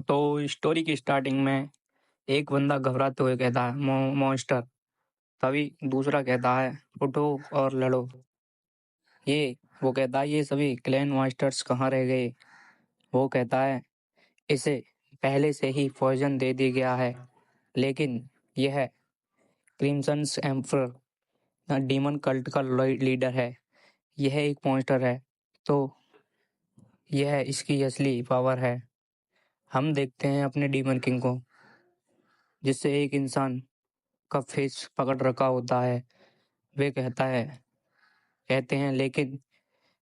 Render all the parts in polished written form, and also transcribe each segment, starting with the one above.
तो स्टोरी की स्टार्टिंग में एक बंदा घबराते हुए कहता है मॉन्स्टर। तभी दूसरा कहता है उठो और लड़ो। वो कहता है ये सभी क्लैन मास्टर्स कहाँ रह गए। वो कहता है इसे पहले से ही पॉइजन दे दिया गया है, लेकिन यह क्रिम्सन्स एम्परर डीमन कल्ट का लीडर है। यह एक मॉन्स्टर है, तो यह इसकी असली पावर है। हम देखते हैं अपने डीमन किंग को, जिससे एक इंसान का फेस पकड़ रखा होता है। वे कहते हैं लेकिन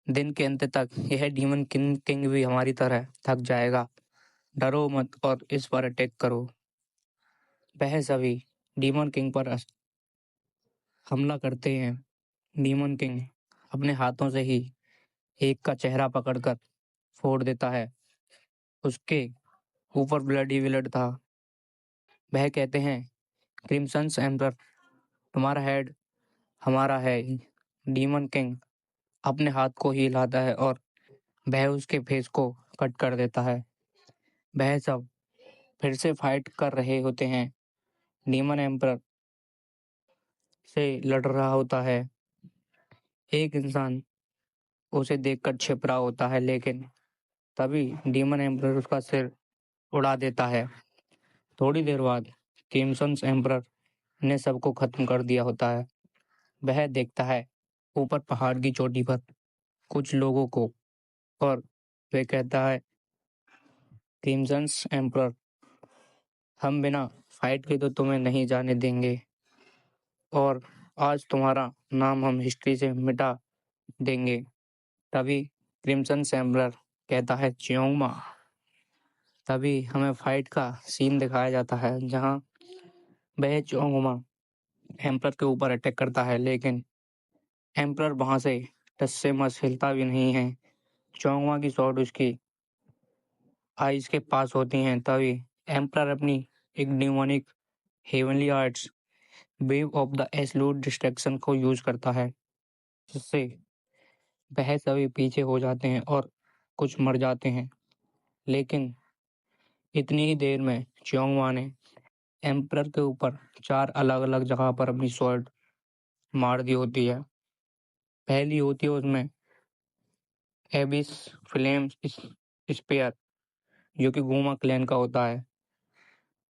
दिन के अंत तक यह डीमन किंग भी हमारी तरह थक जाएगा। डरो मत और इस पर अटैक करो। वह सभी डीमन किंग पर हमला करते हैं। डीमन किंग अपने हाथों से ही एक का चेहरा पकड़कर फोड़ देता है। उसके ऊपर ब्लड ही ब्लड था। वह कहते हैं क्रिम्सन्स एम्पर, तुम्हारा हेड हमारा है। डीमन किंग अपने हाथ को ही हिलाता है और वह उसके फेस को कट कर देता है। वह सब फिर से फाइट कर रहे होते हैं। डीमन एम्पर से लड़ रहा होता है। एक इंसान उसे देखकर छिप रहा होता है, लेकिन तभी डीमन एम्पर उसका सिर उड़ा देता है। थोड़ी देर बाद क्रिम्सन्स एम्पर ने सबको खत्म कर दिया होता है। वह देखता है ऊपर पहाड़ की चोटी पर कुछ लोगों को, और वह कहता है क्रिम्सन्स एम्पर, हम बिना फाइट के तो तुम्हें नहीं जाने देंगे, और आज तुम्हारा नाम हम हिस्ट्री से मिटा देंगे। तभी क्रिम्सन एम्पर कहता है चियोंगमा। तभी हमें फाइट का सीन दिखाया जाता है, जहां वह चियोंगमा एम्पर के ऊपर अटैक करता है, लेकिन एम्पर वहां से टस से मस हिलता भी नहीं है। चियोंगमा की शॉट उसकी आइज के पास होती हैं। तभी एम्पर अपनी एक mnemonic heavenly arts wave of the absolute distraction को यूज करता है, जिससे वह सभी पीछे हो जाते हैं और कुछ मर जाते हैं। लेकिन इतनी ही देर में चियोंगमा ने एम्परर के ऊपर 4 अलग-अलग जगह पर अपनी स्वॉर्ड मार दी होती है। पहली होती है उसमें एबिस फ्लेम स्पेयर, जो कि गुमा क्लैन का होता है।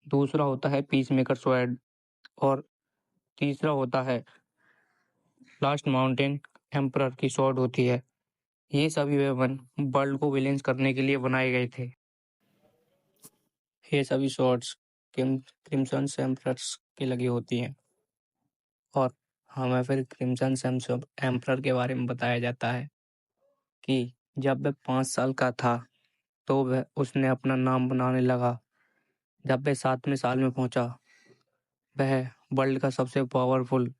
दूसरा होता है पीसमेकर स्वॉर्ड, और तीसरा होता है लास्ट माउंटेन एम्परर की स्वॉर्ड होती है। ये सभी वेपन वर्ल्ड को बैलेंस करने के लिए बनाए गए थे। ये सभी स्वॉर्ड्स क्रिम्सन एम्परर्स की लगी होती हैं, और हमें फिर क्रिम्सन एम्परर के बारे में बताया जाता है कि जब वह 5 साल का था तो वह उसने अपना नाम बनाने लगा। जब वह 7वें साल में पहुंचा, वह वर्ल्ड का सबसे पावरफुल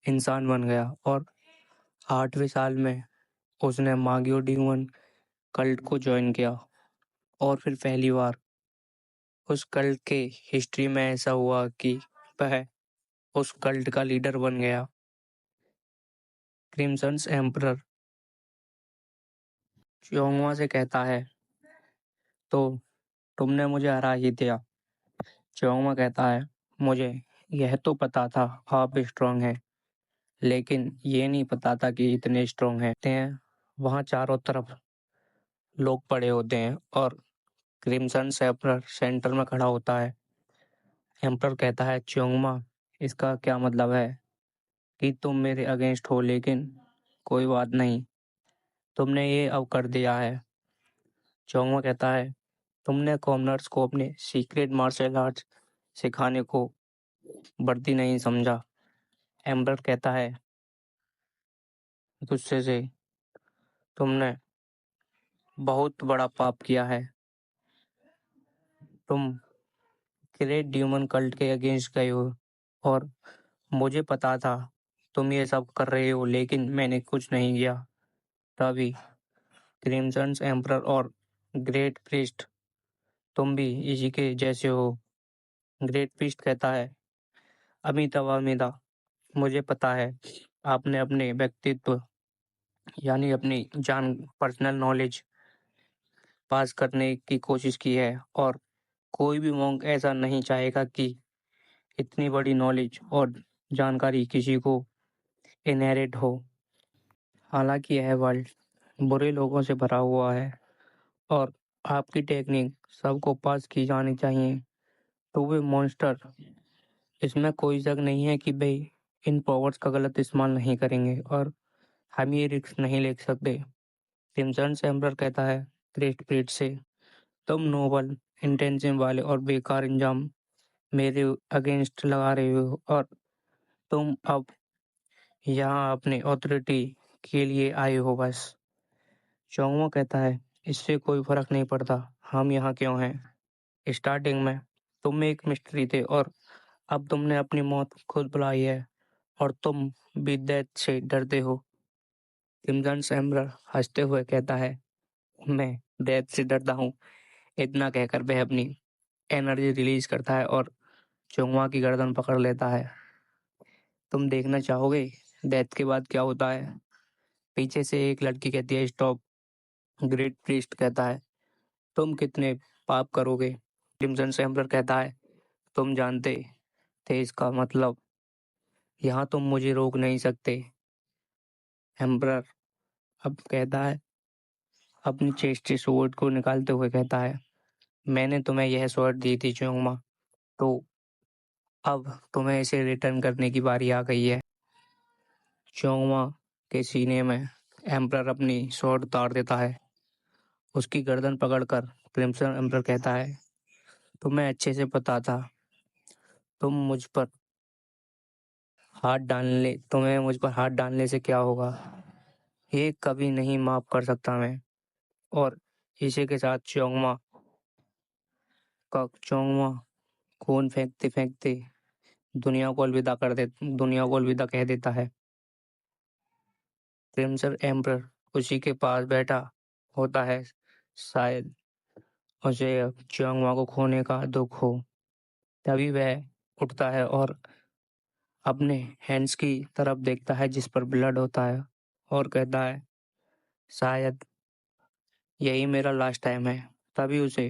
इंसान बन गया, और 8वें साल में उसने मागियो डीमन कल्ट को ज्वाइन किया। और फिर पहली बार उस कल्ट के हिस्ट्री में ऐसा हुआ कि वह उस कल्ट का लीडर बन गया। क्रिम्सन एम्परर चियोंगमा से कहता है तो तुमने मुझे हरा ही दिया। चियोंगमा कहता है मुझे यह तो पता था आप स्ट्रांग हैं, लेकिन ये नहीं पता था कि इतने स्ट्रांग हैं। वहाँ चारों तरफ लोग पड़े होते हैं, और क्रिम्सन एम्परर सेंटर में खड़ा होता है। एम्परर कहता है चियोंगमा, इसका क्या मतलब है कि तुम मेरे अगेंस्ट हो, लेकिन कोई बात नहीं, तुमने ये अब कर दिया है। चियोंगमा कहता है तुमने कॉमनर्स को अपने सीक्रेट मार्शल आर्ट्स सिखाने को बढ़ती नहीं समझा। एम्परर कहता है गुस्से से, तुमने बहुत बड़ा पाप किया है। तुम ग्रेट ड्यूमन कल्ट के अगेंस्ट गए हो, और मुझे पता था तुम ये सब कर रहे हो, लेकिन मैंने कुछ नहीं किया। तभी क्रिम्सन एम्परर और ग्रेट प्रीस्ट, तुम भी इसी के जैसे हो। ग्रेट प्रीस्ट कहता है अमिता, मुझे पता है आपने अपने व्यक्तित्व यानी अपनी जान पर्सनल नॉलेज पास करने की कोशिश की है और कोई भी मॉन्क ऐसा नहीं चाहेगा कि इतनी बड़ी नॉलेज और जानकारी किसी को इनहेरिट हो। हालांकि यह वर्ल्ड बुरे लोगों से भरा हुआ है और आपकी टेक्निक सबको पास की जानी चाहिए। तो वे मॉन्स्टर, इसमें कोई शक नहीं है कि भाई इन पावर्स का गलत इस्तेमाल नहीं करेंगे और हम ये रिस्क नहीं ले सकते। सिम्सन एम्बरर कहता है क्रिस्ट प्रीट से, तुम नोबल इंटेंशन वाले और बेकार इंजाम मेरे अगेंस्ट लगा रहे हो और तुम अब यहाँ अपने अथॉरिटी के लिए आए हो बस। चोंगमा कहता है इससे कोई फर्क नहीं पड़ता हम यहाँ क्यों हैं। स्टार्टिंग में तुम एक मिस्ट्री थे और अब तुमने अपनी मौत खुद बुलाई है और तुम भी डेथ से डरते हो। सिम्सन एम्बरर हंसते हुए कहता है मैं डेथ से डरता हूँ। इतना कहकर वह अपनी एनर्जी रिलीज करता है और चोंगमा की गर्दन पकड़ लेता है। तुम देखना चाहोगे डेथ के बाद क्या होता है? पीछे से एक लड़की कहती है स्टॉप। ग्रेट प्रीस्ट कहता है तुम कितने पाप करोगे? क्रिम्सन एम्बरर कहता है तुम जानते थे इसका मतलब, यहाँ तुम मुझे रोक नहीं सकते। एम्बरर अब कहता है अपनी चेस्ट से स्वॉर्ड को निकालते हुए कहता है मैंने तुम्हें यह स्वॉर्ड दी थी चोंगमा, तो अब तुम्हें इसे रिटर्न करने की बारी आ गई है। चोंगमा के सीने में एम्परर अपनी स्वॉर्ड उतार देता है। उसकी गर्दन पकड़कर क्रिम्सन एम्परर कहता है तुम्हें अच्छे से पता था तुम मुझ पर तुम्हें मुझ पर हाथ डालने से क्या होगा। ये कभी नहीं माफ कर सकता मैं। और इसी के साथ चोंगमा खून फेंकते फेंकते दुनिया को अलविदा कह देता है। क्रिम्सन एम्परर उसी के पास बैठा होता है, शायद उसे चोंगमा को खोने का दुख हो। तभी वह उठता है और अपने हैंड्स की तरफ देखता है जिस पर ब्लड होता है और कहता है शायद यही मेरा लास्ट टाइम है। तभी उसे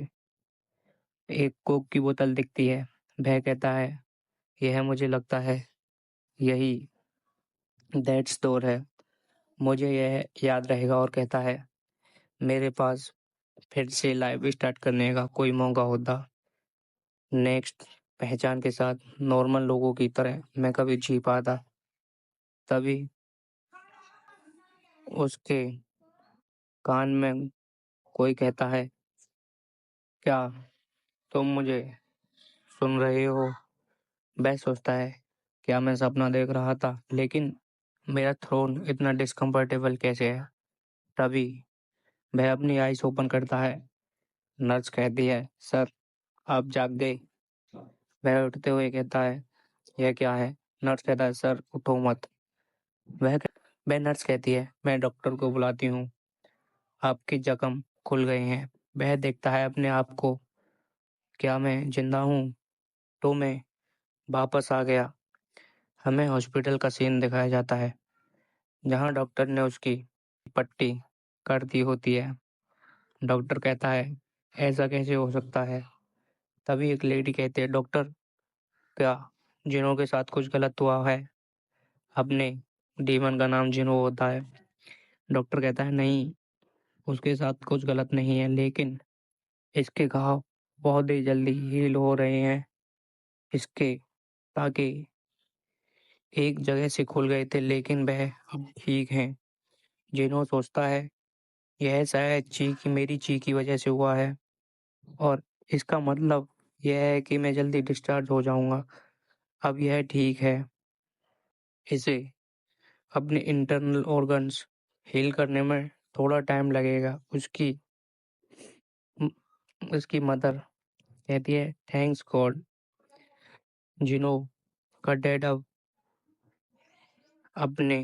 एक कोक की बोतल दिखती है। वह कहता है यह मुझे लगता है यही डेथ स्टोर है, मुझे यह याद रहेगा। और कहता है मेरे पास फिर से लाइफ स्टार्ट करने का कोई मौका होता, नेक्स्ट पहचान के साथ नॉर्मल लोगों की तरह मैं कभी जी पाता। तभी उसके कान में कोई कहता है क्या तुम मुझे सुन रहे हो? वह सोचता है क्या मैं सपना देख रहा था, लेकिन मेरा थ्रोन इतना डिस्कम्फर्टेबल कैसे है। तभी वह अपनी आईज ओपन करता है। नर्स कहती है सर आप जाग गए। वह उठते हुए कहता है यह क्या है? नर्स कहता है सर उठो मत। वह वह नर्स कहती है मैं डॉक्टर को बुलाती हूँ, आपके जख्म खुल गए हैं। वह देखता है अपने आप को, क्या मैं जिंदा हूँ? तो मैं वापस आ गया। हमें हॉस्पिटल का सीन दिखाया जाता है जहाँ डॉक्टर ने उसकी पट्टी कर दी होती है। डॉक्टर कहता है ऐसा कैसे हो सकता है? तभी एक लेडी कहती है डॉक्टर क्या जिनों के साथ कुछ गलत हुआ है? अपने डीमन का नाम जिनो होता है। डॉक्टर कहता है नहीं, उसके साथ कुछ गलत नहीं है, लेकिन इसके घाव बहुत ही जल्दी हील हो रहे हैं इसके, ताकि एक जगह से खुल गए थे लेकिन वह अब ठीक हैं। जिनो सोचता है यह शायद मेरी ची की वजह से हुआ है और इसका मतलब यह है कि मैं जल्दी डिस्चार्ज हो जाऊंगा। अब यह ठीक है, इसे अपने इंटरनल ऑर्गन्स हील करने में थोड़ा टाइम लगेगा। उसकी मदर कहती है थैंक्स गॉड। जिनो का डैड अब अपने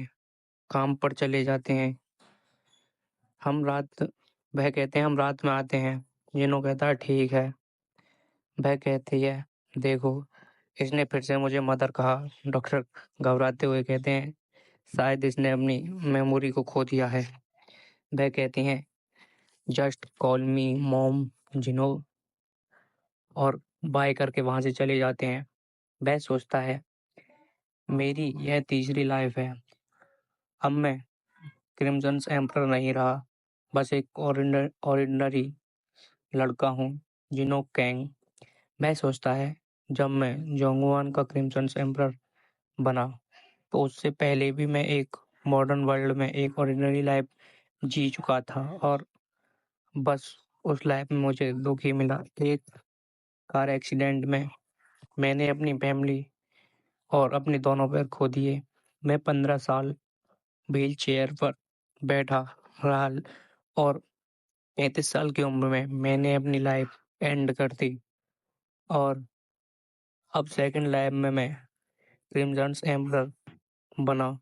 काम पर चले जाते हैं। हम रात वह कहते हैं हम रात में आते हैं। जिनो कहता है ठीक है। वह कहती है देखो इसने फिर से मुझे मदर कहा। डॉक्टर घबराते हुए कहते हैं शायद इसने अपनी मेमोरी को खो दिया है। वह कहती हैं जस्ट कॉल मी मॉम जिनो और बाय करके वहाँ से चले जाते हैं। वह सोचता है मेरी यह तीसरी लाइफ है। अब मैं क्रिम्सन्स एम्परर नहीं रहा, बस एक ऑर्डिनरी लड़का हूँ, जिनो कैंग। वह सोचता है जब मैं जोंगवान का क्रिम्सन्स एम्परर बना तो उससे पहले भी मैं एक मॉडर्न वर्ल्ड में एक ऑर्डिनरी लाइफ जी चुका था और बस उस लाइफ में मुझे दुख ही मिला। एक कार एक्सीडेंट में मैंने अपनी फैमिली और अपने दोनों पैर खो दिए। मैं 15 साल व्हील चेयर पर बैठा रहा और 35 साल की उम्र में मैंने अपनी लाइफ एंड कर दी और अब सेकंड लाइफ में मैं क्रिम्सन्स एम्परर बना।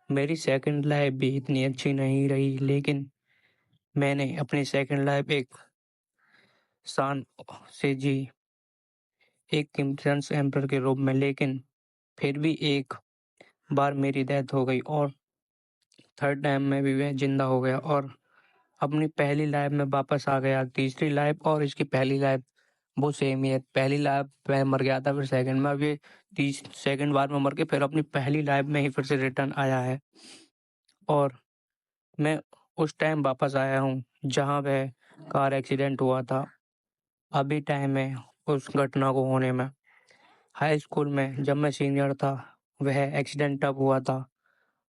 मेरी सेकंड लाइफ भी इतनी अच्छी नहीं रही, लेकिन मैंने अपनी सेकंड लाइफ एक शान से जी, एक क्रिम्सन्स एम्परर के रूप में। लेकिन फिर भी एक बार मेरी डेथ हो गई और थर्ड टाइम में भी वह जिंदा हो गया और अपनी पहली लाइफ में वापस आ गया। तीसरी लाइफ और इसकी पहली लाइफ वो सेम ही है। पहली लाइफ में मर गया था, फिर सेकंड में, अब ये तीस सेकंड बार में मर के फिर अपनी पहली लाइफ में ही फिर से रिटर्न आया है और मैं उस टाइम वापस आया हूँ जहाँ वह कार एक्सीडेंट हुआ था। अभी टाइम है उस घटना को होने में। हाई स्कूल में जब मैं सीनियर था वह एक्सीडेंट तब हुआ था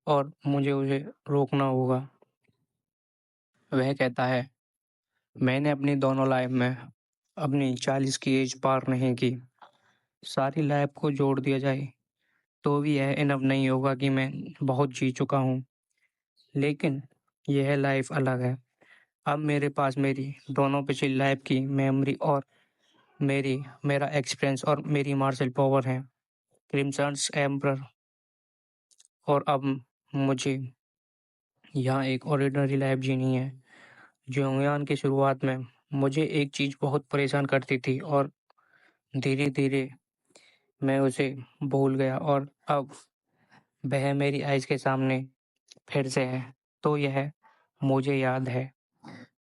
और मुझे उसे रोकना होगा। वह कहता है मैंने अपनी दोनों लाइफ में अपनी 40 की एज पार नहीं की। सारी लाइफ को जोड़ दिया जाए तो भी यह इनफ नहीं होगा कि मैं बहुत जी चुका हूँ, लेकिन यह लाइफ अलग है। अब मेरे पास मेरी दोनों पिछली लाइफ की मेमोरी और मेरा एक्सपीरियंस और मेरी मार्शल पावर है, क्रिम्सन्स एम्परर। और अब मुझे यहाँ एक ऑर्डिनरी लाइफ जीनी है। जोंगयान की शुरुआत में मुझे एक चीज़ बहुत परेशान करती थी और धीरे धीरे मैं उसे भूल गया और अब वह मेरी आइज़ के सामने फिर से है। तो यह मुझे याद है,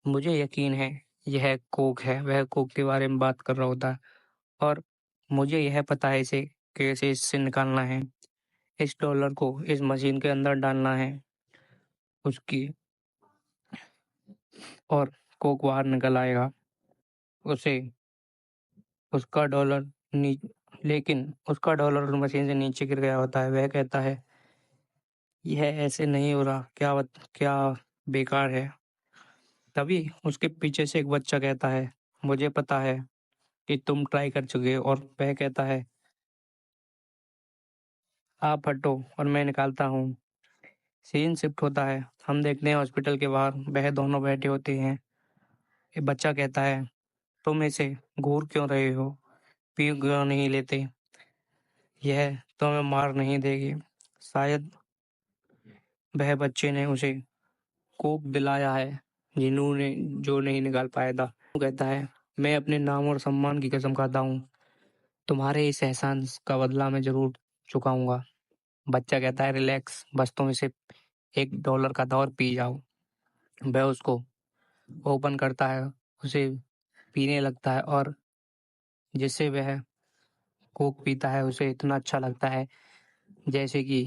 मुझे यकीन है यह कोक है। वह कोक के बारे में बात कर रहा होता है और मुझे यह पता है इसे कैसे इससे निकालना है। इस डॉलर को इस मशीन के अंदर डालना है उसकी और कोक बाहर निकल आएगा। उसे उसका डॉलर नी लेकिन उसका डॉलर मशीन से नीचे गिर गया होता है। वह कहता है यह ऐसे नहीं हो रहा, क्या बेकार है। तभी उसके पीछे से एक बच्चा कहता है मुझे पता है कि तुम ट्राई कर चुके हो, और वह कहता है आप हटो और मैं निकालता हूँ। सीन शिफ्ट होता है, हम देखते हैं हॉस्पिटल के बाहर वह दोनों बैठे होते हैं। एक बच्चा कहता है तुम इसे घूर क्यों रहे हो, पी क्यों नहीं लेते, यह तुम्हें मार नहीं देगी। शायद वह बच्चे ने उसे कोक दिलाया है जिन्होंने जो नहीं निकाल पाया था। वो कहता है मैं अपने नाम और सम्मान की कसम खाता हूँ, तुम्हारे इस एहसान का बदला मैं जरूर चुकाऊंगा। बच्चा कहता है रिलैक्स, बस तुम इसे $1 का था और पी जाओ। वह उसको ओपन करता है, उसे पीने लगता है और जिससे वह कोक पीता है उसे इतना अच्छा लगता है जैसे कि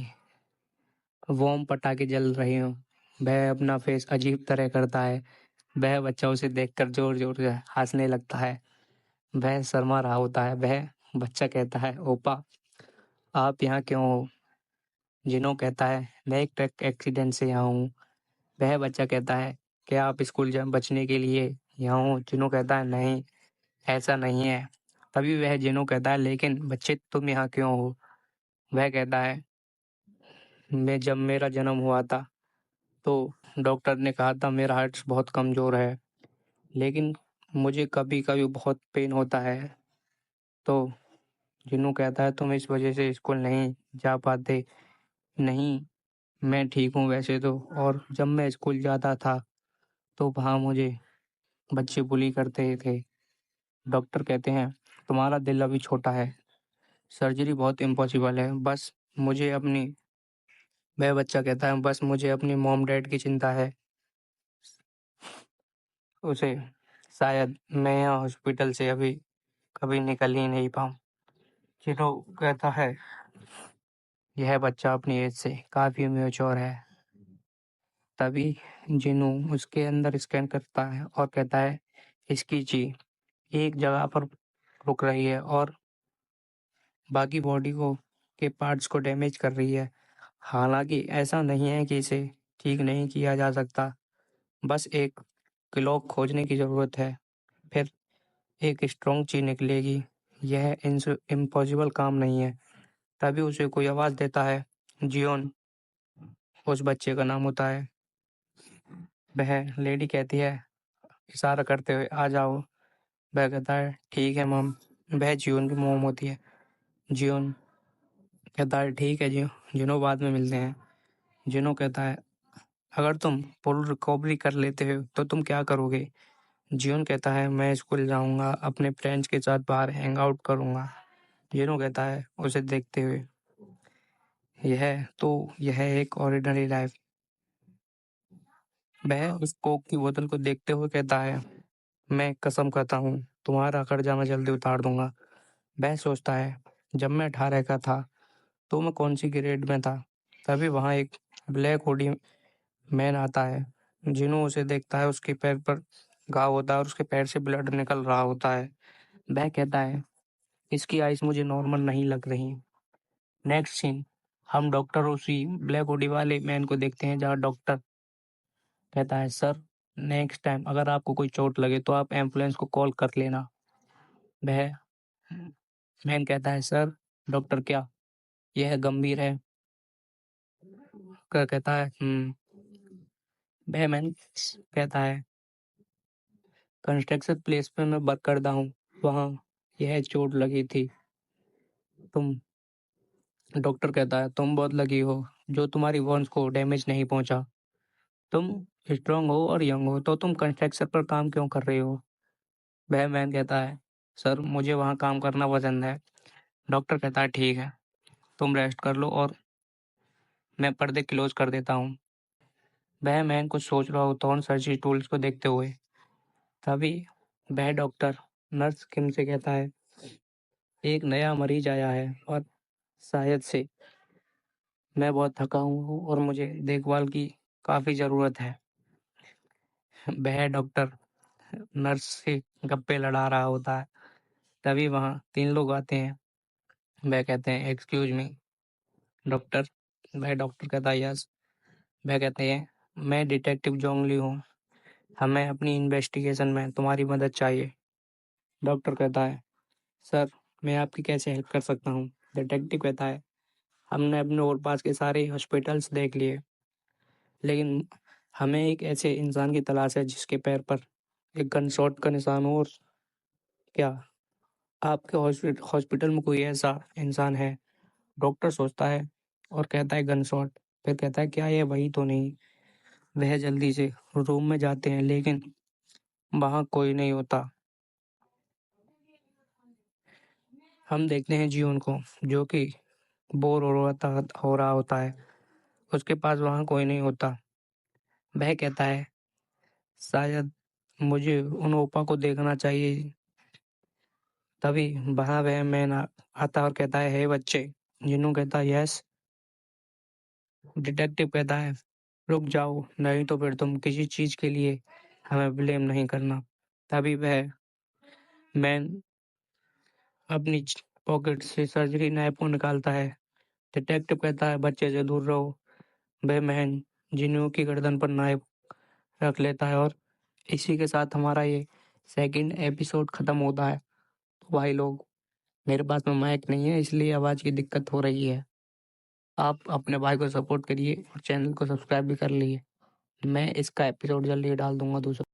वॉर्म पटाखे जल रहे हों। वह अपना फेस अजीब तरह करता है। वह बच्चा उसे देखकर जोर जोर से हंसने लगता है। वह शर्मा रहा होता है। वह बच्चा कहता है ओपा आप यहाँ क्यों हो। जिनो कहता है मैं एक ट्रक एक्सीडेंट से यहाँ हूँ। वह बच्चा कहता है क्या आप स्कूल बचने के लिए यहाँ हूँ। जिनो कहता है नहीं, ऐसा नहीं है। तभी वह जिनो कहता है लेकिन बच्चे तुम यहाँ क्यों हो। वह कहता है मैं जब मेरा जन्म हुआ था तो डॉक्टर ने कहा था मेरा हार्ट बहुत कमज़ोर है, लेकिन मुझे कभी कभी बहुत पेन होता है। तो जिन्नू कहता है तुम इस वजह से स्कूल नहीं जा पाते। नहीं, मैं ठीक हूँ वैसे तो, और जब मैं स्कूल जाता था तो वहाँ मुझे बच्चे बुली करते थे। डॉक्टर कहते हैं तुम्हारा दिल अभी छोटा है, सर्जरी बहुत इम्पॉसिबल है। बस मुझे अपनी वह बच्चा कहता है बस मुझे अपनी मॉम डैड की चिंता है। उसे शायद मैं यहाँ हॉस्पिटल से अभी कभी निकल ही नहीं पाऊँ। जिनो कहता है यह बच्चा अपनी एज से काफ़ी मैच्योर है। तभी जिनू उसके अंदर स्कैन करता है और कहता है इसकी ची एक जगह पर रुक रही है और बाकी बॉडी को के पार्ट्स को डैमेज कर रही है। हालांकि ऐसा नहीं है कि इसे ठीक नहीं किया जा सकता, बस एक क्लॉक खोजने की ज़रूरत है, फिर एक स्ट्रॉन्ग ची निकलेगी। यह इम्पॉसिबल काम नहीं है। तभी उसे कोई आवाज़ देता है। जियोन उस बच्चे का नाम होता है। वह लेडी कहती है इशारा करते हुए आ जाओ। वह कहता है ठीक है मम। वह जियोन की मोम होती है। जियोन कहता है ठीक है जियो, जिनो बाद में मिलते हैं। जिनो कहता है अगर तुम फुल रिकवरी कर लेते हो तो तुम क्या करोगे? जियोन कहता है मैं स्कूल जाऊंगा, अपने फ्रेंड्स के साथ बाहर हैंग आउट करूंगा। जिनो कहता है उसे देखते हुए यह एक ऑर्डिनरी लाइफ। वह उस कोक की बोतल को देखते हुए कहता है मैं कसम खाता हूँ तुम्हारा कर्जा मैं जल्दी उतार दूंगा। वह सोचता है जब मैं 18 का था तो मैं कौन सी ग्रेड में था। तभी वहां एक ब्लैक हुडी मैन आता है। जिनू उसे देखता है, उसके पैर पर घाव होता है और उसके पैर से ब्लड निकल रहा होता है। वह कहता है इसकी आइस मुझे नॉर्मल नहीं लग रही। नेक्स्ट सीन हम डॉक्टर उसी ब्लैक हुडी वाले मैन को देखते हैं, जहाँ डॉक्टर कहता है सर नेक्स्ट टाइम अगर आपको कोई चोट लगे तो आप एम्बुलेंस को कॉल कर लेना। वह मैन कहता है सर डॉक्टर क्या यह गंभीर है? कहता है वह मैन कहता है कंस्ट्रक्शन प्लेस पे मैं वर्क करता हूँ, वहाँ यह चोट लगी थी। तुम डॉक्टर कहता है तुम बहुत लकी हो जो तुम्हारी बोन्स को डैमेज नहीं पहुंचा। तुम स्ट्रांग हो और यंग हो तो तुम कंस्ट्रक्शन पर काम क्यों कर रहे हो? वह मैन कहता है सर मुझे वहाँ काम करना पसंद है। डॉक्टर कहता है ठीक है तुम रेस्ट कर लो और मैं पर्दे क्लोज कर देता हूँ। वह मैन कुछ सोच रहा होता है सर्जरी टूल्स को देखते हुए। तभी वह डॉक्टर नर्स किम से कहता है एक नया मरीज आया है और शायद से मैं बहुत थका हूँ और मुझे देखभाल की काफ़ी ज़रूरत है। वह डॉक्टर नर्स से गप्पे लड़ा रहा होता है। तभी वहाँ 3 लोग आते हैं। वह कहते हैं एक्सक्यूज मी डॉक्टर। वह डॉक्टर कहता है यस। वह कहते हैं मैं डिटेक्टिव जोंगली हूँ, हमें अपनी इन्वेस्टिगेशन में तुम्हारी मदद चाहिए। डॉक्टर कहता है सर मैं आपकी कैसे हेल्प कर सकता हूँ? डिटेक्टिव कहता है हमने अपने और पास के सारे हॉस्पिटल्स देख लिए, लेकिन हमें एक ऐसे इंसान की तलाश है जिसके पैर पर एक गन शॉट का निशान हो। और क्या आपके हॉस्पिटल में कोई ऐसा इंसान है? डॉक्टर सोचता है और कहता है गन शॉट। फिर कहता है क्या ये वही तो नहीं? वह जल्दी से रूम में जाते हैं लेकिन वहाँ कोई नहीं होता। हम देखते हैं जीवन को जो कि बोर हो रहा होता है। उसके पास वहाँ कोई नहीं होता। वह कहता है शायद मुझे उन ओपा को देखना चाहिए। तभी वहाँ वह मैन आता और कहता है हे बच्चे। जिन्नू कहता है यस। डिटेक्टिव कहता है रुक जाओ नहीं तो फिर तुम किसी चीज के लिए हमें ब्लेम नहीं करना। तभी वह मैन अपनी पॉकेट से सर्जरी नाइफ को निकालता है। डिटेक्टिव कहता है बच्चे से दूर रहो। वह मैन जिन्नू की गर्दन पर नाइफ रख लेता है और इसी के साथ हमारा ये सेकंड एपिसोड खत्म होता है। तो भाई लोग मेरे पास में माइक नहीं है इसलिए आवाज़ की दिक्कत हो रही है। आप अपने भाई को सपोर्ट करिए और चैनल को सब्सक्राइब भी कर लिए। मैं इसका एपिसोड जल्दी डाल दूंगा दूसरा।